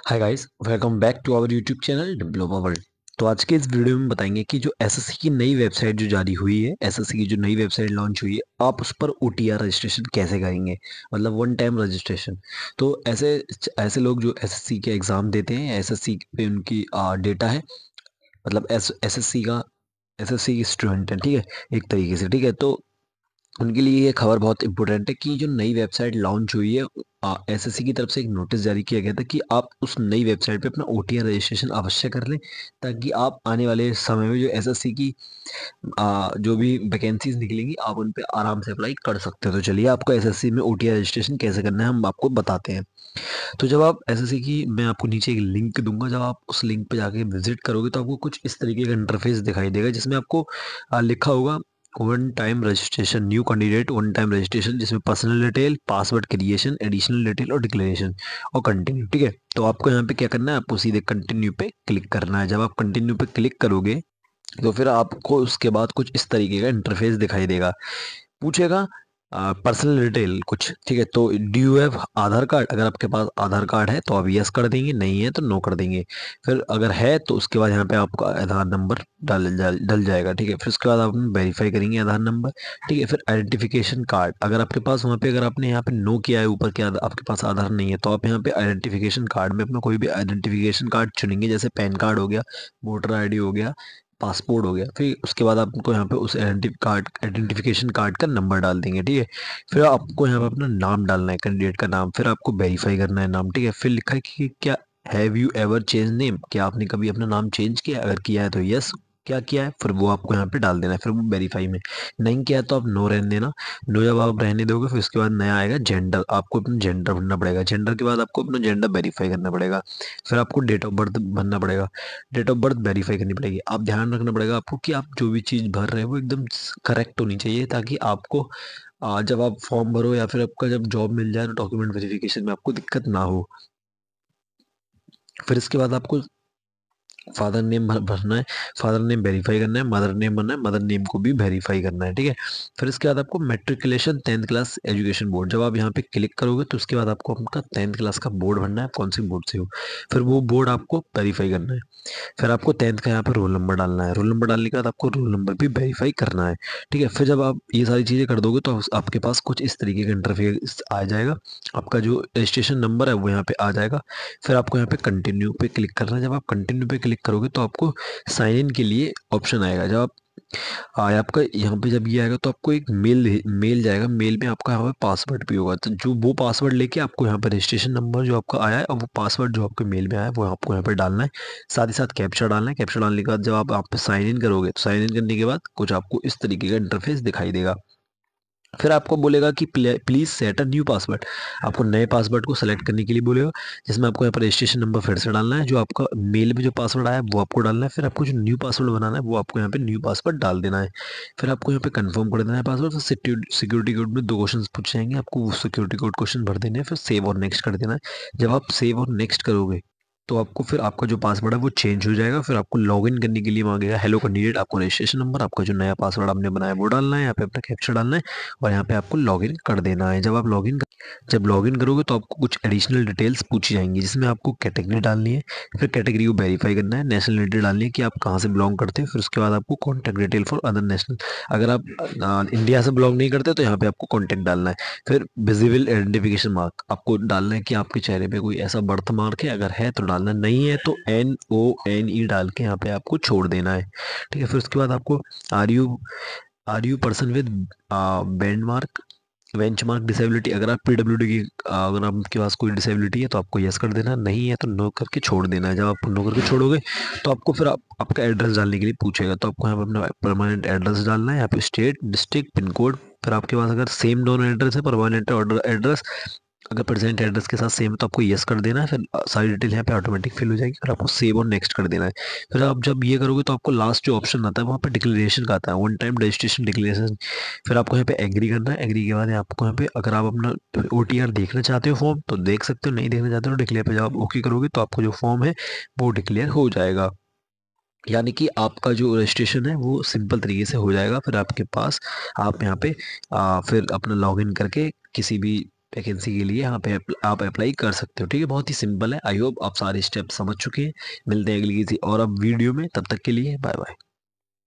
Hi guys, welcome back to our YouTube channel diploma world. तो आज के इस वीडियो में बताएंगे कि जो एसएससी की नई वेबसाइट जो जारी हुई है, एसएससी की जो नई वेबसाइट लॉन्च हुई है, आप उस पर ओटीआर रजिस्ट्रेशन कैसे करेंगे, मतलब वन टाइम रजिस्ट्रेशन। तो ऐसे ऐसे लोग जो एसएससी के एग्ज़ाम देते हैं, एसएससी पे उनकी डेटा है, मतलब एसएससी का एसएससी की स्टूडेंट है, ठीक है, एक तरीके से, ठीक है। तो उनके लिए ये खबर बहुत इंपॉर्टेंट है कि जो नई वेबसाइट लॉन्च हुई है, एसएससी की तरफ से एक नोटिस जारी किया गया था कि आप उस नई वेबसाइट पे अपना ओटीआर रजिस्ट्रेशन अवश्य कर लें, ताकि आप आने वाले समय में जो एसएससी की जो भी वैकेंसीज निकलेंगी, आप उन पे आराम से अप्लाई कर सकते हो। तो चलिए, आपको एसएससी में ओटीआर रजिस्ट्रेशन कैसे करना है हम आपको बताते हैं। तो जब आप एसएससी की, मैं आपको नीचे एक लिंक दूंगा, जब आप उस लिंक पे जाके विजिट करोगे तो आपको कुछ इस तरीके का इंटरफेस दिखाई देगा, जिसमें आपको लिखा होगा one time registration, new candidate one time registration, जिसमें personal detail, password creation, additional detail और डिक्लेरेशन और कंटिन्यू, ठीक है। तो आपको यहाँ पे क्या करना है, आपको सीधे कंटिन्यू पे क्लिक करना है। जब आप कंटिन्यू पे क्लिक करोगे तो फिर आपको उसके बाद कुछ इस तरीके का इंटरफेस दिखाई देगा, पूछेगा पर्सनल डिटेल कुछ, ठीक है। तो do you have Aadhaar card, अगर आपके पास आधार कार्ड है तो आप यस कर देंगे, नहीं है तो नो कर देंगे। फिर अगर है तो उसके बाद यहाँ पे आपका आधार नंबर डल जाएगा, ठीक है। फिर उसके बाद आप वेरीफाई करेंगे आधार नंबर, ठीक है। फिर आइडेंटिफिकेशन कार्ड, अगर आपके पास वहाँ पे, अगर आपने यहाँ पे नो किया है ऊपर, क्या आपके पास आधार नहीं है, तो आप यहाँ पे आइडेंटिफिकेशन कार्ड में अपना कोई भी आइडेंटिफिकेशन कार्ड चुनेंगे, जैसे पैन कार्ड हो गया, वोटर आईडी हो गया, पासपोर्ट हो गया। फिर उसके बाद आपको यहाँ पे उस आइडेंटिफिकेशन कार्ड का नंबर डाल देंगे, ठीक है। फिर आपको यहाँ पे अपना नाम डालना है, कैंडिडेट का नाम, फिर आपको वेरीफाई करना है नाम, ठीक है। फिर लिखा है कि क्या have you ever change name, क्या आपने कभी अपना नाम चेंज किया है? अगर किया है तो यस, क्या किया है, फिर वो आपको यहाँ पे डाल देना है। फिर वो वेरीफाई में, नहीं किया है तो आप नो रहने देना। नो जब आप रहने दोगे, फिर उसके बाद नया आएगा जेंडर, आपको अपना जेंडर भरना पड़ेगा। जेंडर के बाद आपको अपना जेंडर वेरीफाई करना पड़ेगा। फिर आपको डेट ऑफ बर्थ भरना पड़ेगा, डेट ऑफ बर्थ वेरीफाई करनी पड़ेगी। आप ध्यान रखना पड़ेगा आपको कि आप जो भी चीज़ भर रहे हो वो एकदम करेक्ट होनी चाहिए, ताकि आपको जब आप फॉर्म भरो या फिर आपका जब जॉब मिल जाए तो डॉक्यूमेंट वेरिफिकेशन में आपको दिक्कत ना हो। फिर इसके बाद आपको फादर नेम भरना है, फादर नेम वेरीफाई करना है, मदर नेम भरना है, मदर नेम को भी वेरीफाई करना है, ठीक है। फिर इसके बाद आपको matriculation 10th class education board, जब आप यहाँ पे क्लिक करोगे तो उसके बाद आपको आपका 10th क्लास का बोर्ड भरना है, कौन सी बोर्ड से हो, फिर वो बोर्ड आपको वेरीफाई करना है। फिर आपको 10th का यहाँ पे रोल नंबर डालना है, रोल नंबर डालने के बाद आपको रोल नंबर भी वेरीफाई करना है, ठीक है। फिर जब आप ये सारी चीज़ें कर दोगे तो आपके पास कुछ इस तरीके का इंटरफेस आ जाएगा, आपका जो रजिस्ट्रेशन नंबर है वो यहाँ पे आ जाएगा। फिर आपको यहाँ पे कंटिन्यू पे क्लिक करना है। जब आप कंटिन्यू पे क्लिक करोगे तो आपको साइन इन के लिए ऑप्शन आएगा। जब आप आपका यहाँ पे जब ये आएगा तो आपको एक मेल मेल जाएगा, मेल में आपका यहाँ पे पासवर्ड भी होगा, तो जो वो पासवर्ड लेके आपको यहाँ पे रजिस्ट्रेशन नंबर जो आपका आया है और वो पासवर्ड जो आपके मेल में आया है वो आपको यहाँ पे डालना है। साथ ही साथ कैप्चा डालना है। कैप्चा डालने के बाद जब आप पे साइन इन करोगे तो साइन इन करने के बाद कुछ आपको इस तरीके का इंटरफेस दिखाई देगा। फिर आपको बोलेगा कि please set a new password, आपको नए पासवर्ड को सेलेक्ट करने के लिए बोलेगा, जिसमें आपको यहाँ पर रजिस्ट्रेशन नंबर फिर से डालना है, जो आपका मेल में जो पासवर्ड आया है वो आपको डालना है। फिर आपको जो न्यू पासवर्ड बनाना है वो आपको यहाँ पे न्यू पासवर्ड डाल देना है। फिर आपको यहाँ पे कंफर्म कर देना है पासवर्ड। फिर सिक्योरिटी कोड में 2 क्वेश्चन पूछे जाएंगे, आपको वो सिक्योरिटी कोड क्वेश्चन भर देने हैं, फिर सेव और नेक्स्ट कर देना है। जब आप सेव और नेक्स्ट करोगे तो आपको फिर आपका जो पासवर्ड है वो चेंज हो जाएगा। फिर आपको लॉगिन करने के लिए मांगेगा हेलो कैंडिडेट, आपको रजिस्ट्रेशन नंबर, आपका जो नया पासवर्ड आपने बनाया वो डालना है, यहाँ पे अपना कैप्चा डालना है और यहाँ पे आपको लॉगिन कर देना है। जब लॉगिन करोगे तो आपको कुछ एडिशनल डिटेल्स पूछी जाएंगी, जिसमें आपको कैटेगरी डालनी है, फिर कैटेगरी को वेरीफाई करना है, नेशनलिटी डालनी है कि आप कहाँ से बिलोंग करते हैं, फिर उसके बाद आपको contact detail for other national, अगर आप इंडिया से बिलोंग नहीं करते तो यहाँ पे आपको कॉन्टैक्ट डालना है। फिर विजिबल आइडेंटिफिकेशन मार्क आपको डालना है कि आपके चेहरे पे कोई ऐसा बर्थ मार्क है, अगर है तो डालना, नहीं है तो NONE डाल के यहाँ पे आपको छोड़ देना है, ठीक है। फिर उसके बाद आपको are you person with band mark benchmark disability, अगर आप पीडब्ल्यूडी की, अगर आपके पास कोई डिसेबिलिटी है तो आपको यस कर देना, नहीं है तो नो करके छोड़ देना है। जब आप नो करके छोड़ोगे तो आपको फिर आपका एड्रेस डालने के लिए पूछेगा, तो आपको यहाँ पे अपना परमानेंट एड्रेस डालना है, यहाँ पे स्टेट, डिस्ट्रिक्ट, पिन कोड। फिर आपके पास अगर सेम दोनों एड्रेस है, परमानेंट एड्रेस, अगर प्रेजेंट एड्रेस के साथ सेम है तो आपको यस कर देना है। फिर सारी डिटेल यहाँ पे ऑटोमेटिक फिल हो जाएगी, फिर आपको सेव और नेक्स्ट कर देना है। फिर आप जब ये करोगे तो आपको लास्ट जो ऑप्शन आता है वहाँ पे डिक्लेरेशन का आता है, वन टाइम रजिस्ट्रेशन डिक्लेरेशन। फिर आपको यहाँ पे एग्री करना है। एग्री के बाद आपको यहाँ पे, अगर आप अपना OTR देखना चाहते हो फॉर्म तो देख सकते हो, नहीं देखना चाहते हो डिक्लेयर पे जब आप ओके करोगे तो आपको जो फॉर्म है वो डिक्लेयर हो जाएगा। यानी कि आपका जो रजिस्ट्रेशन है वो सिंपल तरीके से हो जाएगा। फिर आपके पास, आप यहाँ पे फिर अपना लॉगिन करके किसी भी वैकेंसी के लिए यहाँ पे आप अप्लाई कर सकते हो। ठीक है, बहुत ही सिंपल है। आई होप आप सारे स्टेप समझ चुके हैं। मिलते हैं अगली किसी और अब वीडियो में, तब तक के लिए बाय बाय।